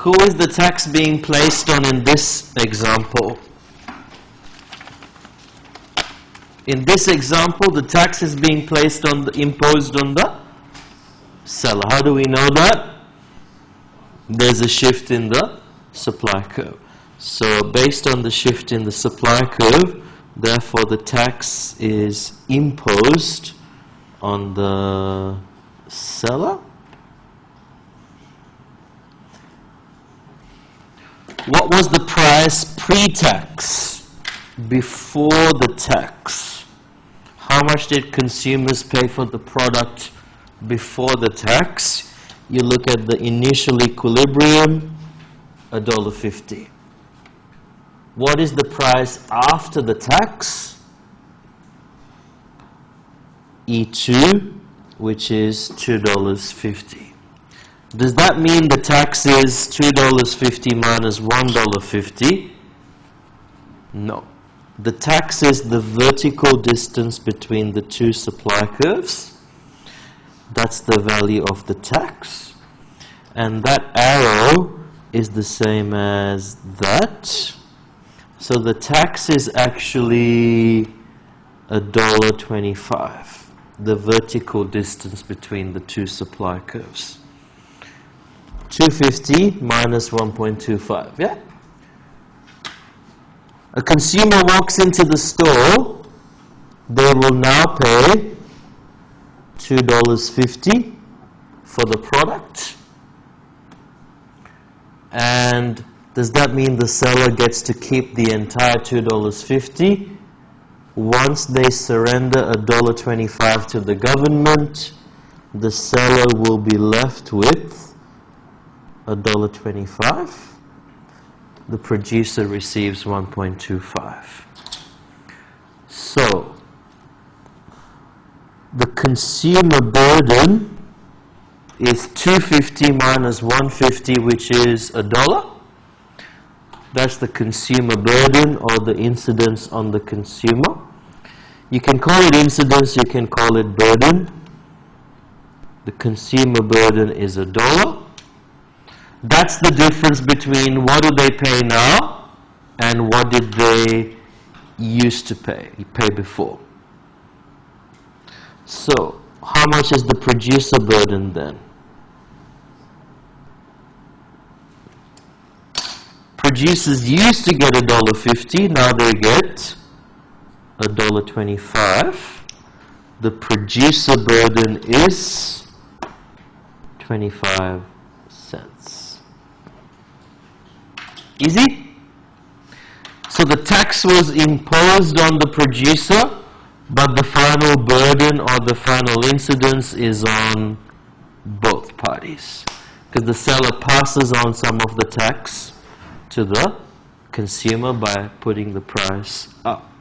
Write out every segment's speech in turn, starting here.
Who is the tax being placed on in this example? In this example, the tax is being placed on imposed on the seller. How do we know that? There's a shift in the supply curve. So based on the shift in the supply curve, therefore the tax is imposed on the seller. What was the price pre-tax, before the tax? How much did consumers pay for the product before the tax? You look at the initial equilibrium, $1.50. What is the price after the tax? E2, which is $2.50. Does that mean the tax is $2.50 minus $1.50? No. The tax is the vertical distance between the two supply curves. That's the value of the tax. And that arrow is the same as that. So the tax is actually $1.25, the vertical distance between the two supply curves. 250 minus 1.25, yeah? A consumer walks into the store, they will now pay $2.50 for the product. And does that mean the seller gets to keep the entire $2.50? Once they surrender $1.25 to the government, the seller will be left with $1.25. The producer receives 1.25. So, the consumer burden is 250 minus 150, which is $1. That's the consumer burden, or the incidence on the consumer. You can call it incidence, you can call it burden. The consumer burden is $1. That's the difference between what do they pay now and what did they used to pay before. So, how much is the producer burden then? Producers used to get $1.50, now they get $1.25. The producer burden is 25 cents. Easy? So the tax was imposed on the producer, but the final burden or the final incidence is on both parties. Because the seller passes on some of the tax to the consumer by putting the price up.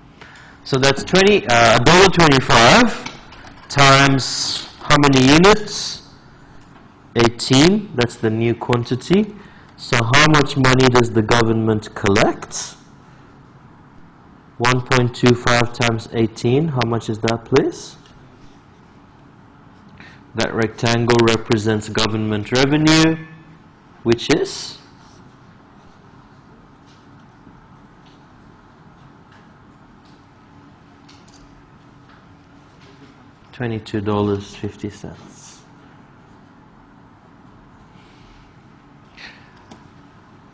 So that's $1.25 times how many units? 18. That's the new quantity. So how much money does the government collect? 1.25 times 18. How much is that, please? That rectangle represents government revenue, which is $22.50.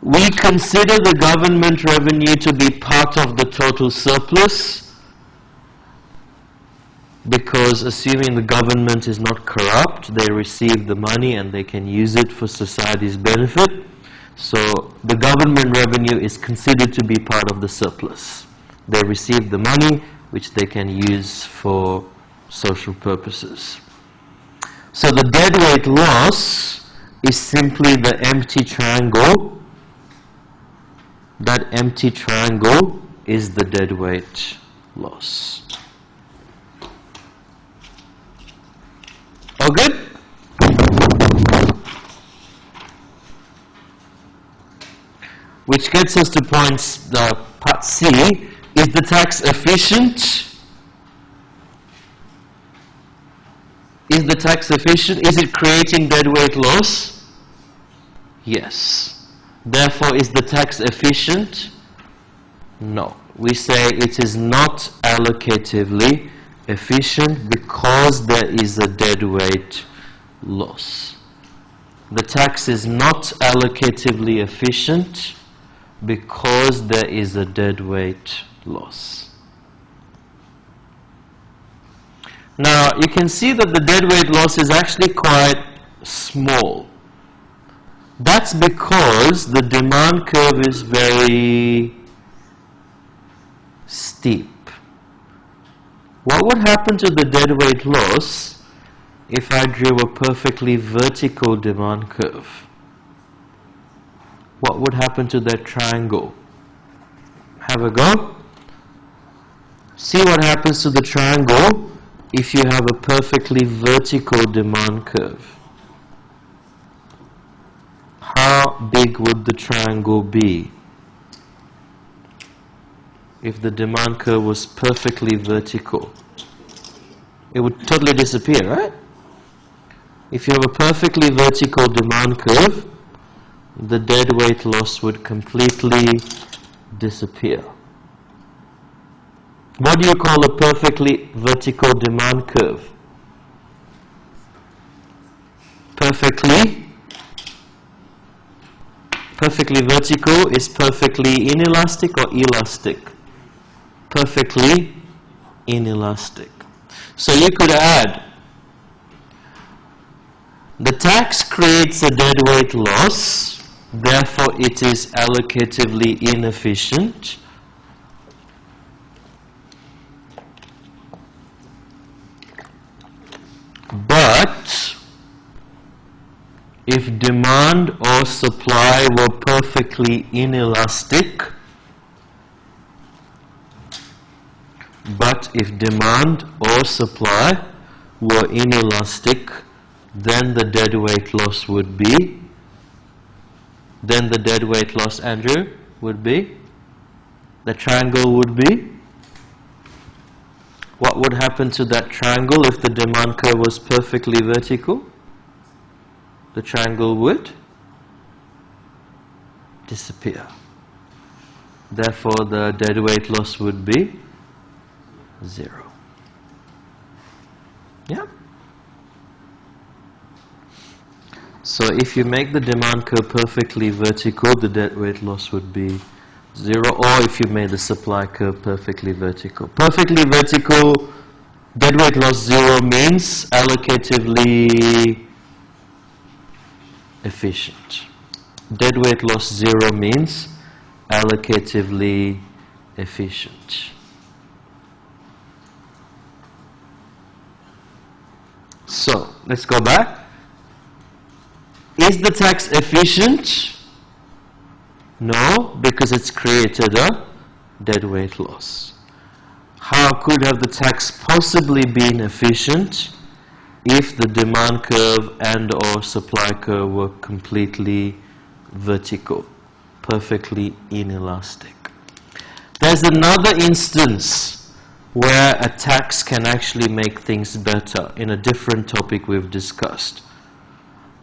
We consider the government revenue to be part of the total surplus because, assuming the government is not corrupt, they receive the money and they can use it for society's benefit. So the government revenue is considered to be part of the surplus. They receive the money which they can use for social purposes. So the deadweight loss is simply the empty triangle. That empty triangle is the deadweight loss. All good? Which gets us to part C. Is the tax efficient? Is the tax efficient? Is it creating deadweight loss? Yes. Therefore, is the tax efficient? No. We say it is not allocatively efficient because there is a deadweight loss. The tax is not allocatively efficient because there is a deadweight loss. Now, you can see that the deadweight loss is actually quite small. That's because the demand curve is very steep. What would happen to the deadweight loss if I drew a perfectly vertical demand curve? What would happen to that triangle? Have a go. See what happens to the triangle if you have a perfectly vertical demand curve. How big would the triangle be if the demand curve was perfectly vertical? It would totally disappear, right? If you have a perfectly vertical demand curve, the deadweight loss would completely disappear. What do you call a perfectly vertical demand curve? Perfectly vertical is perfectly inelastic or elastic? Perfectly inelastic. So you could add, the tax creates a deadweight loss, therefore it is allocatively inefficient. But if demand or supply were perfectly inelastic, then the deadweight loss would be, Andrew, would be, the triangle would be, what would happen to that triangle if the demand curve was perfectly vertical? The triangle would disappear. Therefore, the deadweight loss would be 0. Yeah? So if you make the demand curve perfectly vertical, the deadweight loss would be 0, or if you made the supply curve perfectly vertical. Perfectly vertical, deadweight loss 0 means allocatively efficient. Deadweight loss 0 means allocatively efficient. So, let's go back. Is the tax efficient? No, because it's created a deadweight loss. How could have the tax possibly been efficient if the demand curve and or supply curve were completely vertical, perfectly inelastic? There's another instance where a tax can actually make things better in a different topic we've discussed.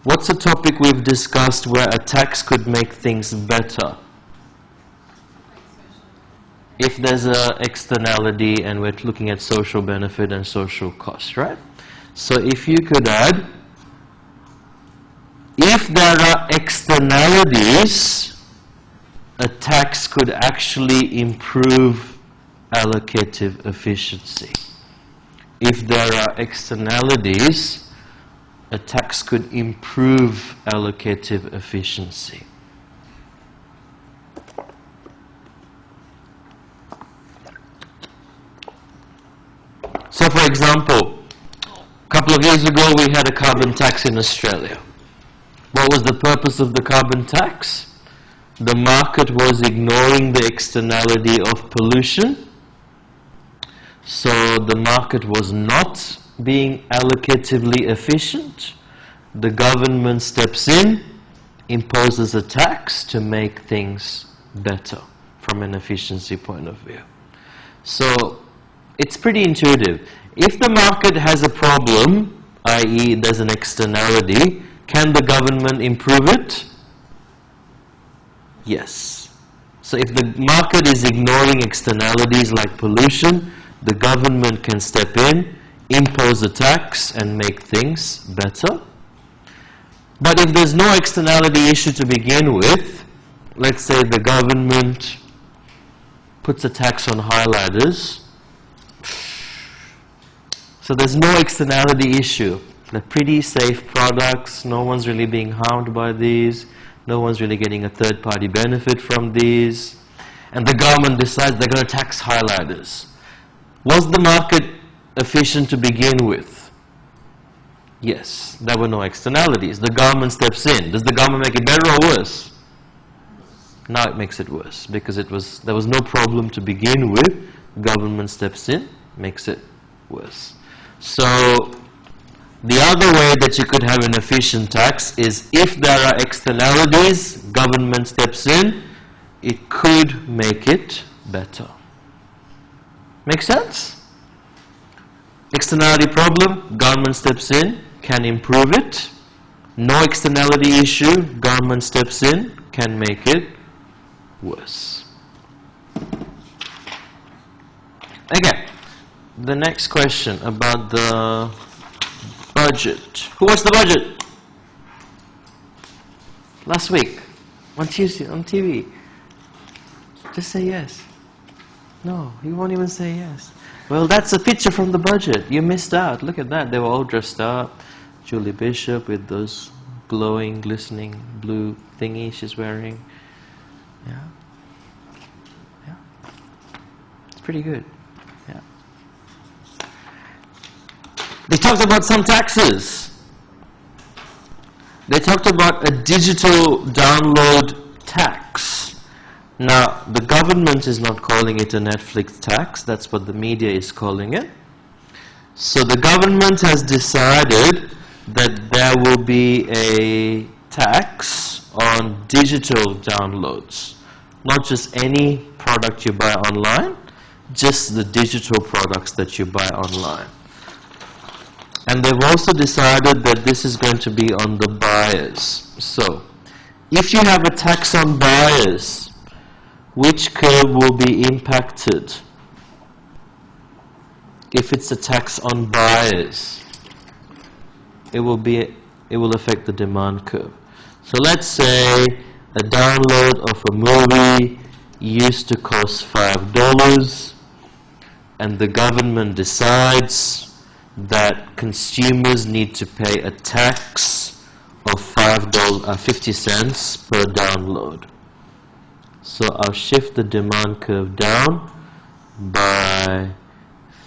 What's a topic we've discussed where a tax could make things better? If there's an externality and we're looking at social benefit and social cost, right? So if you could add, if there are externalities, a tax could actually improve allocative efficiency. If there are externalities, a tax could improve allocative efficiency. So for example, a couple of years ago we had a carbon tax in Australia. What was the purpose of the carbon tax? The market was ignoring the externality of pollution. So the market was not being allocatively efficient. The government steps in, imposes a tax to make things better from an efficiency point of view. So it's pretty intuitive. If the market has a problem, i.e. there's an externality, can the government improve it? Yes. So if the market is ignoring externalities like pollution, the government can step in, impose a tax, and make things better. But if there's no externality issue to begin with, let's say the government puts a tax on highlighters, so there's no externality issue. They're pretty safe products, no one's really being harmed by these, no one's really getting a third-party benefit from these, and the government decides they're going to tax highlighters. Was the market efficient to begin with? Yes, there were no externalities. The government steps in. Does the government make it better or worse? Now it makes it worse because there was no problem to begin with. Government steps in, makes it worse. So the other way that you could have an efficient tax is if there are externalities, government steps in, it could make it better. Make sense? Externality problem, government steps in, can improve it. No externality issue, government steps in, can make it worse. Okay, the next question about the budget. Who watched the budget? Last week, on Tuesday, on TV. Just say yes. No, you won't even say yes. Well, that's a picture from the budget. You missed out. Look at that. They were all dressed up. Julie Bishop with those glowing, glistening blue thingy she's wearing. Yeah. Yeah. It's pretty good. Yeah. They talked about some taxes. They talked about a digital download tax. Now, the government is not calling it a Netflix tax. That's what the media is calling it. So the government has decided that there will be a tax on digital downloads. Not just any product you buy online, just the digital products that you buy online. And they've also decided that this is going to be on the buyers. So, if you have a tax on buyers, which curve will be impacted? If it's a tax on buyers, it will affect the demand curve. So let's say a download of a movie used to cost $5, and the government decides that consumers need to pay a tax of $50 cents per download. So I'll shift the demand curve down by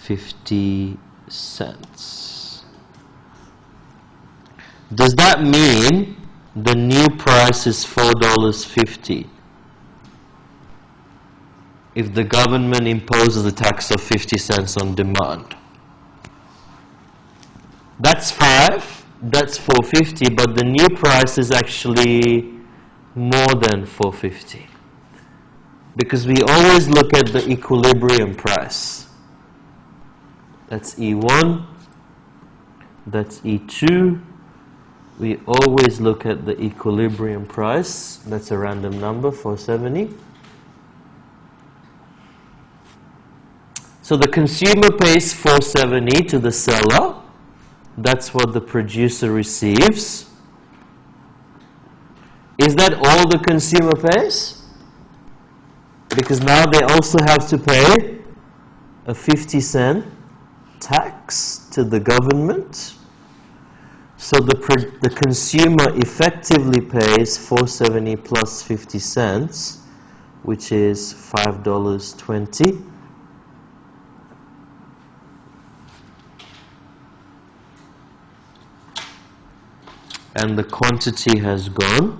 50 cents. Does that mean the new price is $4.50? If the government imposes a tax of 50 cents on demand. That's 5, that's $4.50, but the new price is actually more than $4.50. Because we always look at the equilibrium price. That's E1, that's E2. We always look at the equilibrium price. That's a random number, 470. So the consumer pays 470 to the seller. That's what the producer receives. Is that all the consumer pays? Because now they also have to pay a 50-cent tax to the government. So the consumer effectively pays $4.70 plus 50 cents, which is $5.20. And the quantity has gone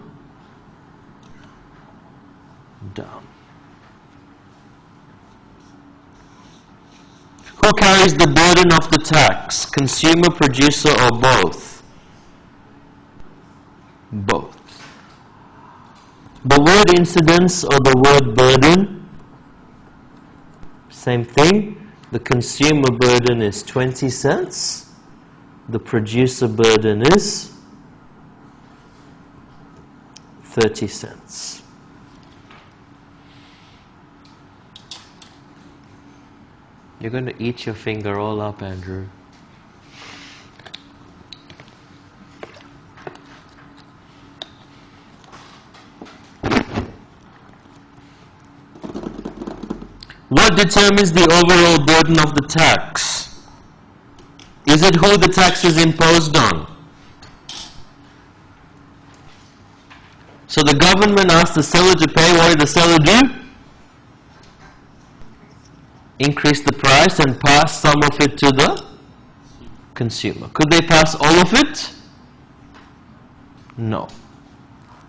down. Who carries the burden of the tax? Consumer, producer, or both? Both. The word incidence or the word burden, same thing. The consumer burden is 20 cents. The producer burden is 30 cents. You're going to eat your finger all up, Andrew. What determines the overall burden of the tax? Is it who the tax is imposed on? So the government asks the seller to pay. What did the seller do? Increase the price and pass some of it to the consumer. Could they pass all of it? No.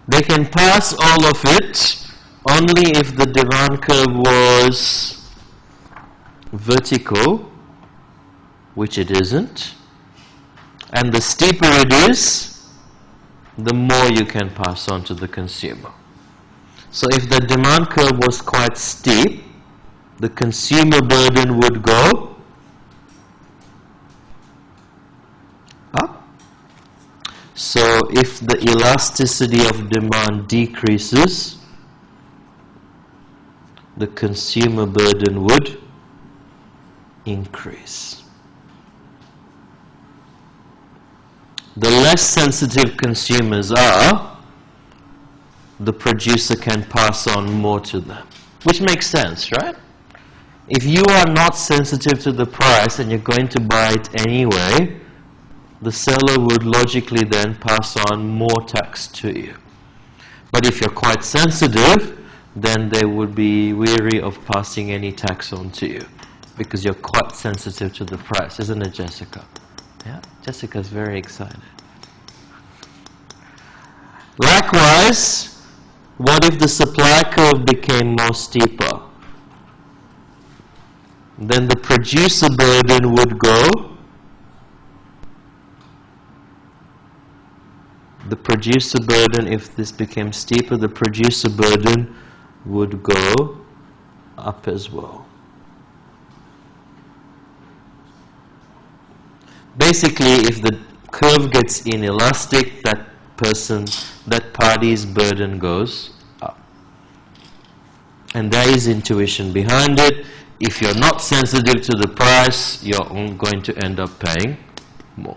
They can pass all of it only if the demand curve was vertical, which it isn't, and the steeper it is, the more you can pass on to the consumer. So if the demand curve was quite steep, the consumer burden would go up. So if the elasticity of demand decreases, the consumer burden would increase. The less sensitive consumers are, the producer can pass on more to them. Which makes sense, right? If you are not sensitive to the price and you're going to buy it anyway, the seller would logically then pass on more tax to you. But if you're quite sensitive, then they would be wary of passing any tax on to you because you're quite sensitive to the price, isn't it, Jessica? Yeah, Jessica's very excited. Likewise, what if the supply curve became more steeper? Then the producer burden would go. The producer burden, if this became steeper, the producer burden would go up as well. Basically, if the curve gets inelastic, that party's burden goes up. And there is intuition behind it. If you're not sensitive to the price, you're going to end up paying more.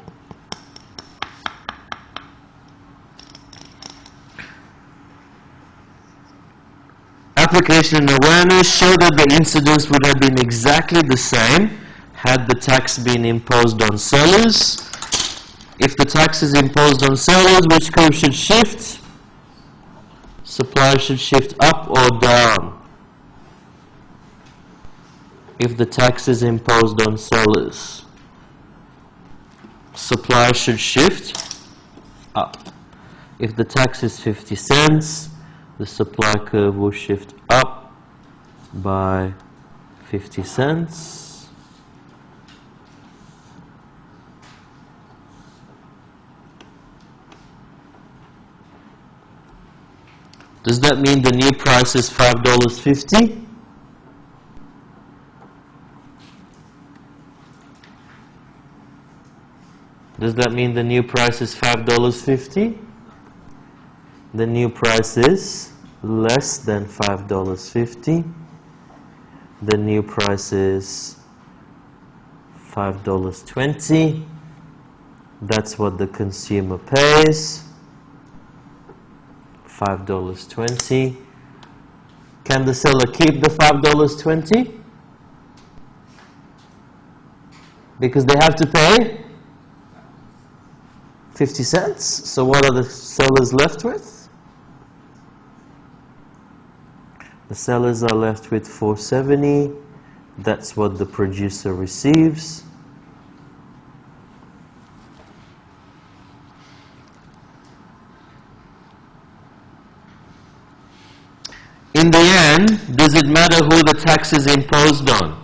Application and awareness show that the incidence would have been exactly the same had the tax been imposed on sellers. If the tax is imposed on sellers, which curve should shift? Supply should shift up or down. If the tax is imposed on sellers, supply should shift up. If the tax is 50 cents, the supply curve will shift up by 50 cents. Does that mean the new price is $5.50? Does that mean the new price is $5.50? The new price is less than $5.50. The new price is $5.20. That's what the consumer pays. $5.20. Can the seller keep the $5.20? Because they have to pay 50 cents. So what are the sellers left with? The sellers are left with $4.70. That's what the producer receives. In the end, does it matter who the tax is imposed on?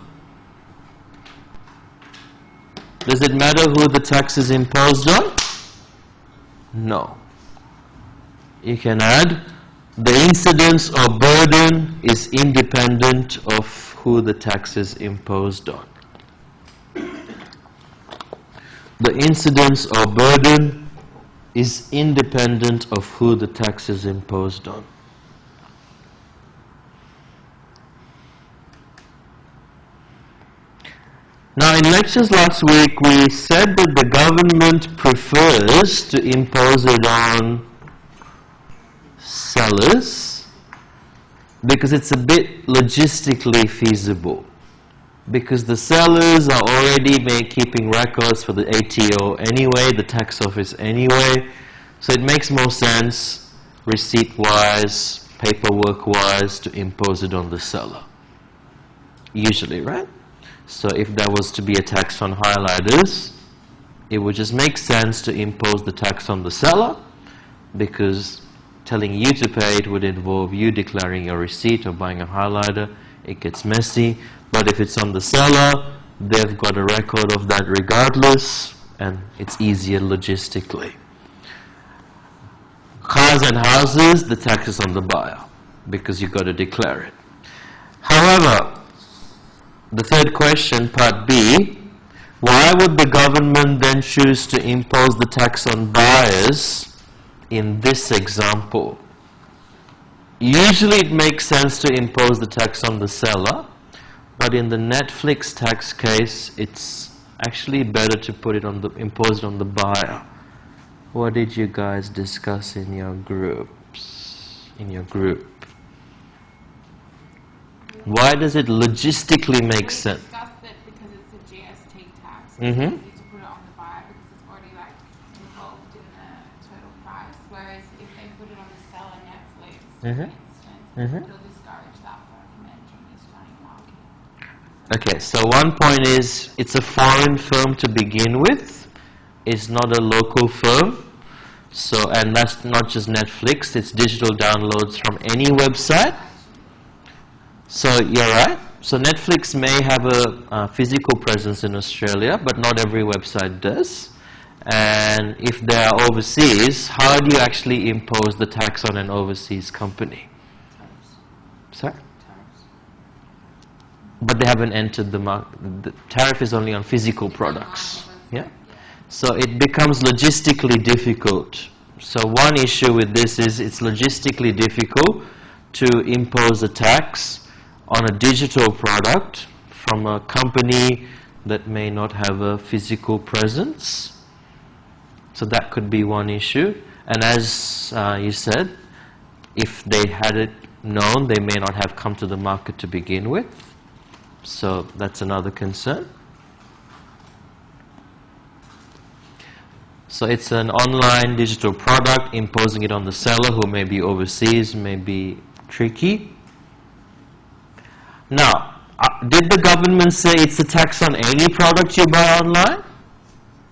Does it matter who the tax is imposed on? No. You can add, the incidence or burden is independent of who the tax is imposed on. The incidence or burden is independent of who the tax is imposed on. Now, in lectures last week, we said that the government prefers to impose it on sellers because it's a bit logistically feasible. Because the sellers are already keeping records for the ATO anyway, the tax office anyway, so it makes more sense, receipt-wise, paperwork-wise, to impose it on the seller. Usually, right? So if there was to be a tax on highlighters, it would just make sense to impose the tax on the seller, because telling you to pay it would involve you declaring your receipt or buying a highlighter. It gets messy. But if it's on the seller, they've got a record of that regardless, and it's easier logistically. Cars and houses, the tax is on the buyer, because you've got to declare it. However, the third question, part B, why would the government then choose to impose the tax on buyers in this example? Usually it makes sense to impose the tax on the seller, but in the Netflix tax case, it's actually better to impose it on the buyer. What did you guys discuss in your groups? Why does it logistically make sense? We discussed it because it's a GST tax. Mm-hmm. You need to put it on the buyer because it's already involved in the total price. Whereas if they put it on the seller, Netflix, for instance, it'll discourage that from entering the Australian market. Okay, so one point is it's a foreign firm to begin with. It's not a local firm. So, and that's not just Netflix, it's digital downloads from any website. So you're right. So Netflix may have a physical presence in Australia, but not every website does. And if they are overseas, how do you actually impose the tax on an overseas company? Tariffs. Sorry? Tariffs. But they haven't entered the market. The tariff is only on physical products. Yeah? So it becomes logistically difficult. So one issue with this is it's logistically difficult to impose a tax on a digital product from a company that may not have a physical presence. So that could be one issue. And as you said, if they had it known, they may not have come to the market to begin with. So that's another concern. So it's an online digital product, imposing it on the seller who may be overseas may be tricky. Now, did the government say it's a tax on any product you buy online?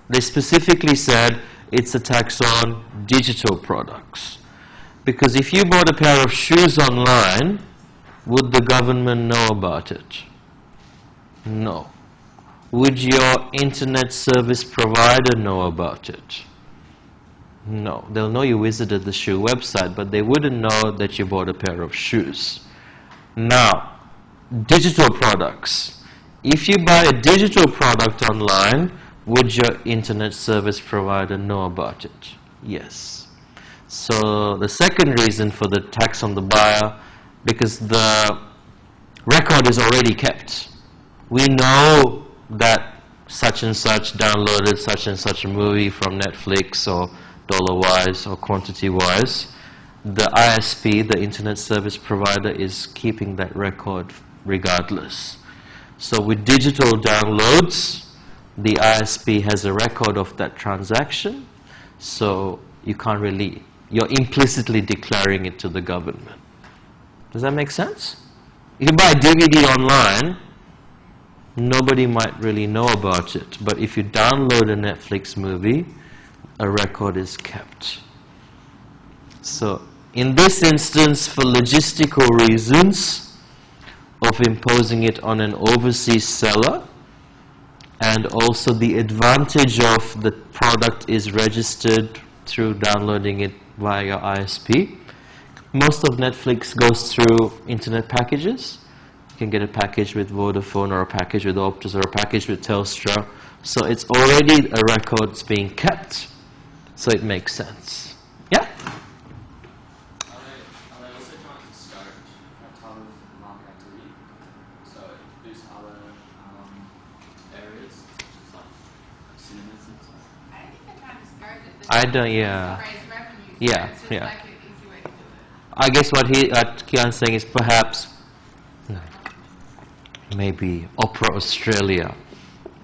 They specifically said it's a tax on digital products. Because if you bought a pair of shoes online, would the government know about it? No. Would your internet service provider know about it? No. They'll know you visited the shoe website, but they wouldn't know that you bought a pair of shoes. Now, digital products. If you buy a digital product online, would your internet service provider know about it? Yes. So the second reason for the tax on the buyer, because the record is already kept. We know that such and such downloaded such and such a movie from Netflix or dollar-wise or quantity-wise. The ISP, the internet service provider, is keeping that record regardless. So with digital downloads, the ISP has a record of that transaction, so you can't really, you're implicitly declaring it to the government. Does that make sense? You can buy a DVD online, nobody might really know about it, but if you download a Netflix movie, a record is kept. So in this instance, for logistical reasons of imposing it on an overseas seller, and also the advantage of the product is registered through downloading it via your ISP. Most of Netflix goes through internet packages. You can get a package with Vodafone or a package with Optus or a package with Telstra. So it's already a record that's being kept. So it makes sense. Yeah? Are they also trying to scope a ton of market activity? So there's other areas I don't, yeah. raise revenue. Yeah, It's just yeah. like an easy way to do it. I guess what Kian's saying is perhaps maybe Opera Australia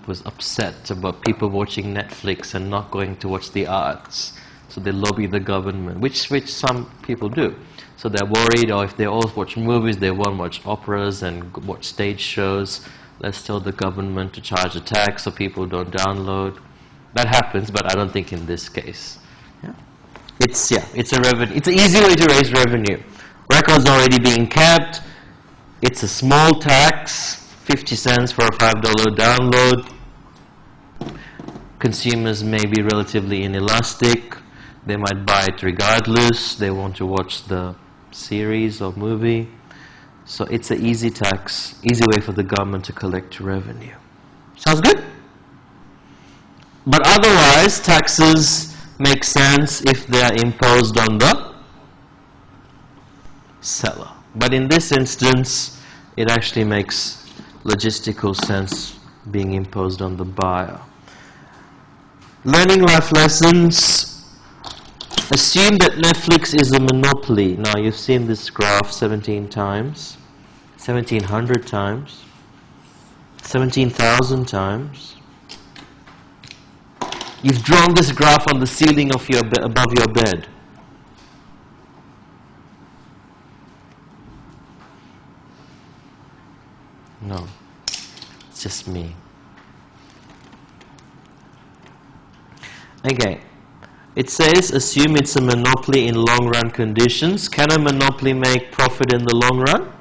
was upset about people watching Netflix and not going to watch the arts. So they lobby the government, which some people do. So they're worried, or if they all watch movies, they won't watch operas and watch stage shows. Let's tell the government to charge a tax so people don't download. That happens, but I don't think in this case. Yeah. It's a revenue. It's an easy way to raise revenue. Records already being kept. It's a small tax, 50 cents for a $5 download. Consumers may be relatively inelastic. They might buy it regardless. They want to watch the series or movie. So it's an easy tax, easy way for the government to collect revenue. Sounds good? But otherwise, taxes make sense if they are imposed on the seller. But in this instance, it actually makes logistical sense being imposed on the buyer. Learning life lessons. Assume that Netflix is a monopoly. Now, you've seen this graph 17 times, 1,700 times, 17,000 times. You've drawn this graph on the ceiling of your above your bed. No, it's just me. Okay. It says, assume it's a monopoly in long-run conditions. Can a monopoly make profit in the long run?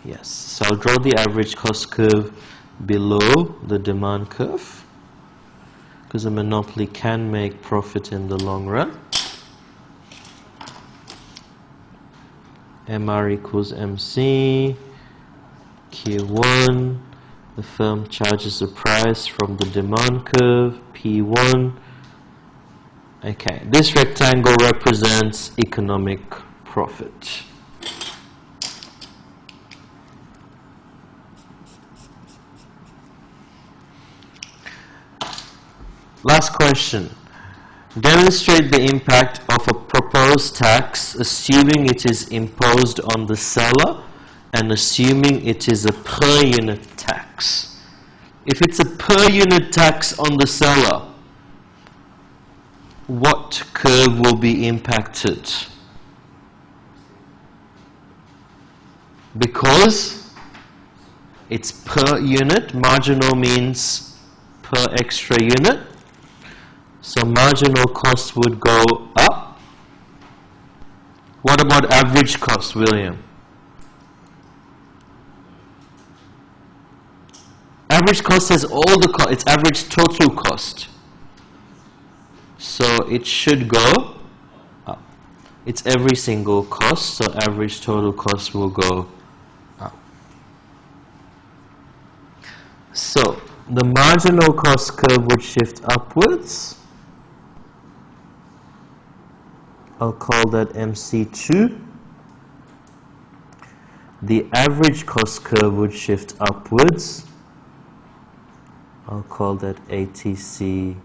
Yes. So I'll draw the average cost curve below the demand curve, because a monopoly can make profit in the long run. MR equals MC, Q1, the firm charges a price from the demand curve, P1. Okay, this rectangle represents economic profit. Last question. Demonstrate the impact of a proposed tax, assuming it is imposed on the seller and assuming it is a per unit tax. If it's a per unit tax on the seller, what curve will be impacted? Because it's per unit, marginal means per extra unit. So marginal cost would go up. What about average cost, William? Average cost has all the cost, it's average total cost. So it should go up. It's every single cost, so average total cost will go up. So the marginal cost curve would shift upwards. I'll call that MC2. The average cost curve would shift upwards. I'll call that ATC2.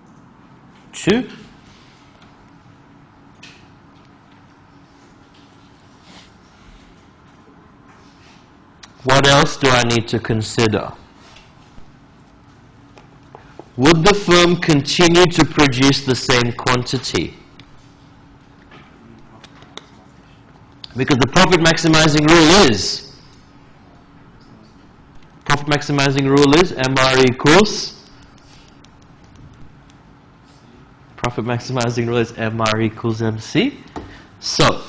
What else do I need to consider? Would the firm continue to produce the same quantity? Because the profit maximizing rule is MR equals profit maximizing rule is MR equals MC. So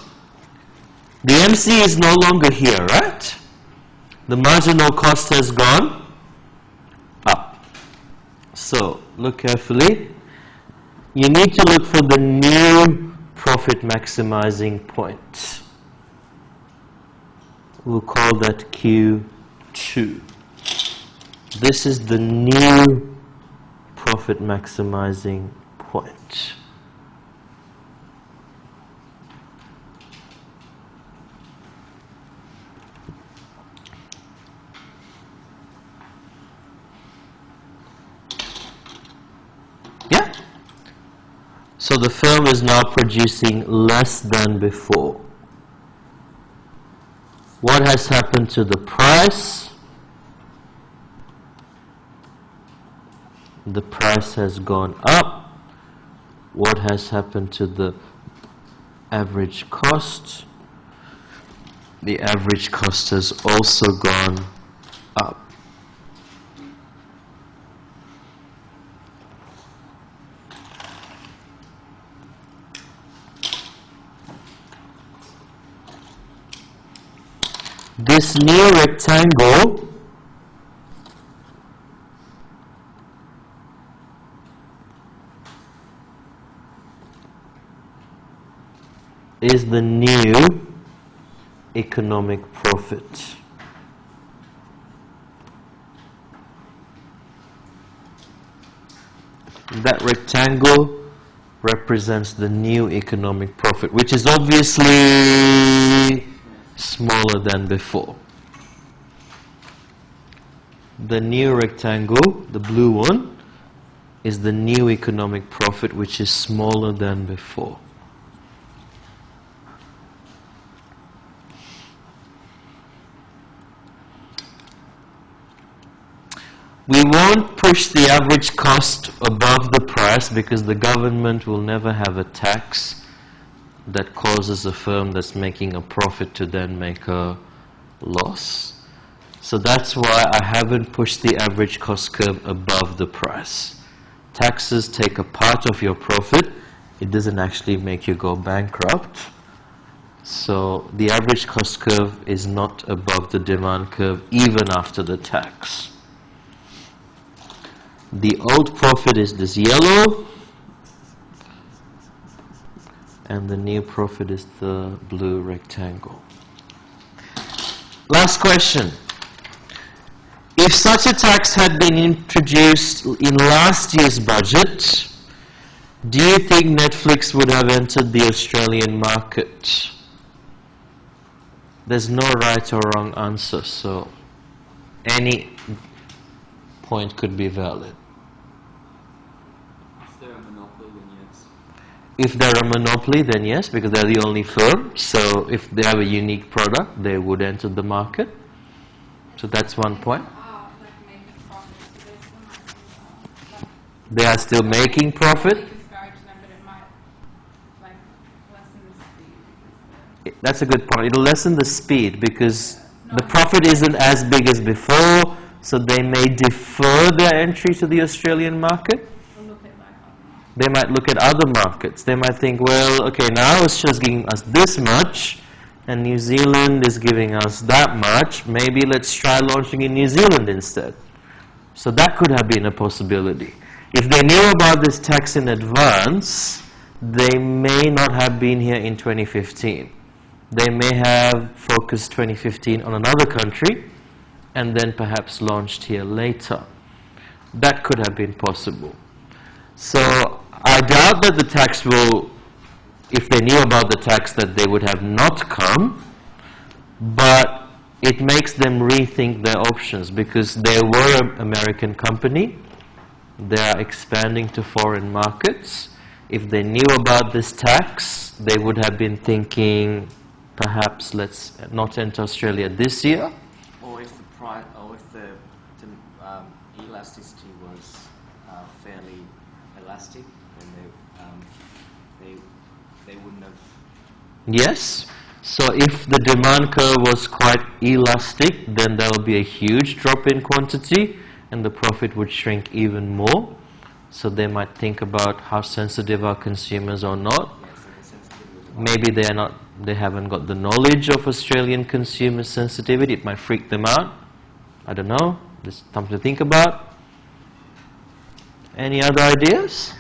the MC is no longer here, right? The marginal cost has gone up. So look carefully. You need to look for the new profit maximizing point. We'll call that Q2. This is the new profit maximizing point. Yeah? So the firm is now producing less than before. What has happened to the price? The price has gone up. What has happened to the average cost? The average cost has also gone up. This new rectangle is the new economic profit. That rectangle represents the new economic profit, which is obviously smaller than before. The new rectangle, the blue one, is the new economic profit, which is smaller than before. We won't push the average cost above the price because the government will never have a tax that causes a firm that's making a profit to then make a loss. So that's why I haven't pushed the average cost curve above the price. Taxes take a part of your profit. It doesn't actually make you go bankrupt. So the average cost curve is not above the demand curve even after the tax. The old profit is this yellow, and the new profit is the blue rectangle. Last question. If such a tax had been introduced in last year's budget, do you think Netflix would have entered the Australian market? There's no right or wrong answer, so any point could be valid. If they're a monopoly, then yes, because they're the only firm. So if they have a unique product, they would enter the market. So that's one point. They are still making profit. That's a good point. It'll lessen the speed because the profit isn't as big as before, so they may defer their entry to the Australian market. They might look at other markets. They might think, well, okay, now Australia's giving us this much, and New Zealand is giving us that much. Maybe let's try launching in New Zealand instead. So that could have been a possibility. If they knew about this tax in advance, they may not have been here in 2015. They may have focused 2015 on another country, and then perhaps launched here later. That could have been possible. So I doubt that the tax will, if they knew about the tax, that they would have not come, but it makes them rethink their options because they were an American company. They are expanding to foreign markets. If they knew about this tax, they would have been thinking, perhaps let's not enter Australia this year. Or if the price, or if the elasticity was fairly elastic, then they wouldn't have. Yes. So if the demand curve was quite elastic, then there will be a huge drop in quantity, and the profit would shrink even more. So they might think about how sensitive are consumers or not. Maybe they are not. They haven't got the knowledge of Australian consumer sensitivity. It might freak them out. I don't know. There's something to think about. Any other ideas?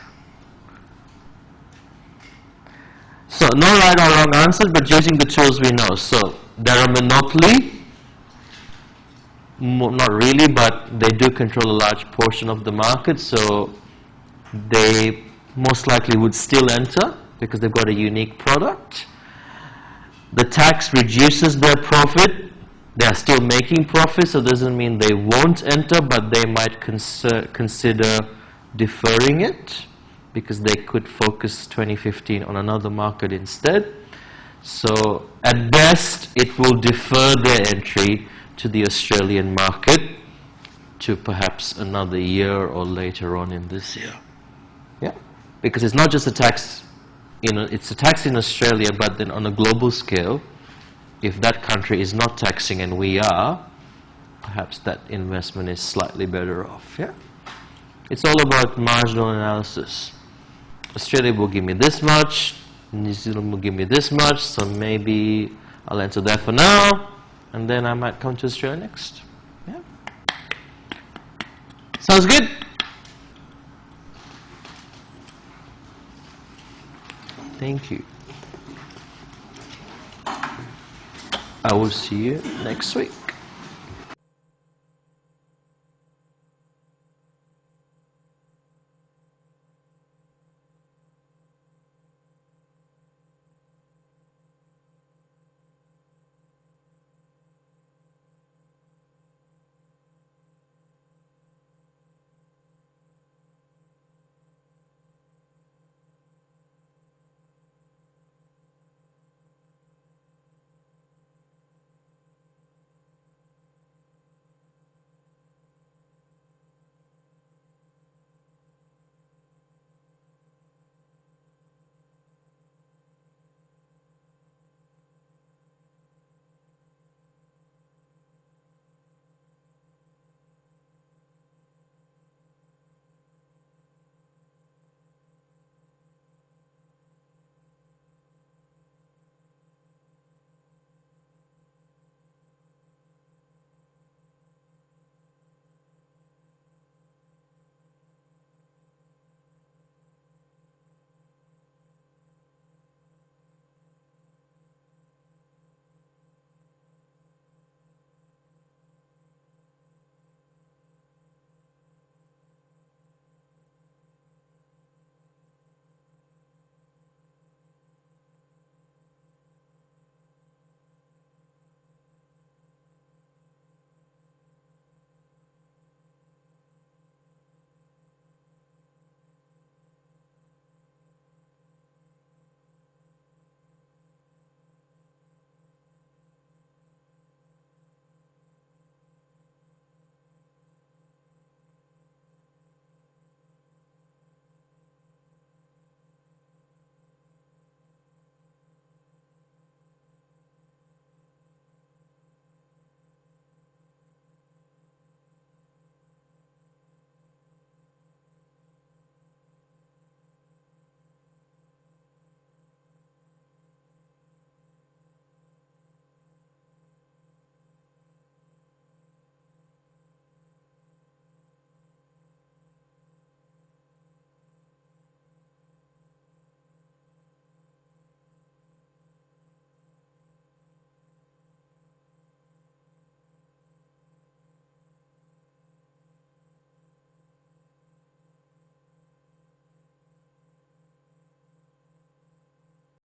So, no right or wrong answers, but using the tools we know. So, they're a monopoly. Not really, but they do control a large portion of the market. So, they most likely would still enter because they've got a unique product. The tax reduces their profit. They are still making profit, so it doesn't mean they won't enter, but they might consider deferring it. because they could focus 2015 on another market instead. So at best, it will defer their entry to the Australian market to perhaps another year or later on in this year. Yeah, because it's not just a tax, it's a tax in Australia, but then on a global scale, if that country is not taxing and we are, perhaps that investment is slightly better off. Yeah, it's all about marginal analysis. Australia will give me this much, New Zealand will give me this much, so maybe I'll enter there for now, and then I might come to Australia next. Yeah. Sounds good? Thank you. I will see you next week.